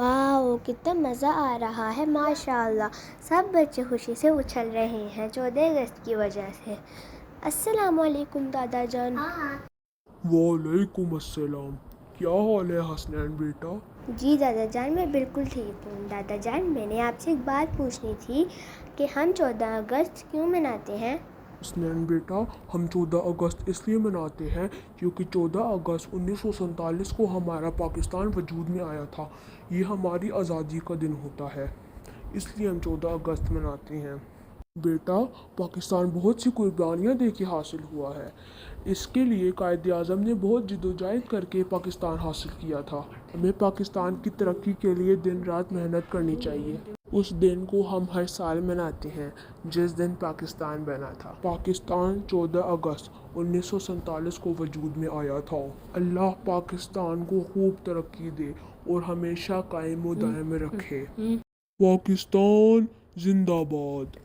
واو کتنا مزہ آ رہا ہے، ماشاء اللہ سب بچے خوشی سے اچھل رہے ہیں 14 اگست کی وجہ سے۔ السلام علیکم دادا جان۔ وعلیکم السلام، کیا حال ہے حسنین بیٹا؟ جی دادا جان میں بالکل ٹھیک ہوں۔ دادا جان میں نے آپ سے ایک بات پوچھنی تھی کہ ہم 14 اگست کیوں مناتے ہیں؟ حسنین بیٹا، ہم 14 اگست اس لیے مناتے ہیں کیونکہ 14 اگست 1947 کو ہمارا پاکستان وجود میں آیا تھا۔ یہ ہماری آزادی کا دن ہوتا ہے، اس لیے ہم 14 اگست مناتے ہیں۔ بیٹا، پاکستان بہت سی قربانیاں دے کے حاصل ہوا ہے۔ اس کے لیے قائد اعظم نے بہت جدوجہد کر کے پاکستان حاصل کیا تھا۔ ہمیں پاکستان کی ترقی کے لیے دن رات محنت کرنی چاہیے۔ اس دن کو ہم ہر سال مناتے ہیں جس دن پاکستان بنا تھا۔ پاکستان 14 اگست 1947 کو وجود میں آیا تھا۔ اللہ پاکستان کو خوب ترقی دے اور ہمیشہ قائم و دائم رکھے۔ پاکستان زندہ باد۔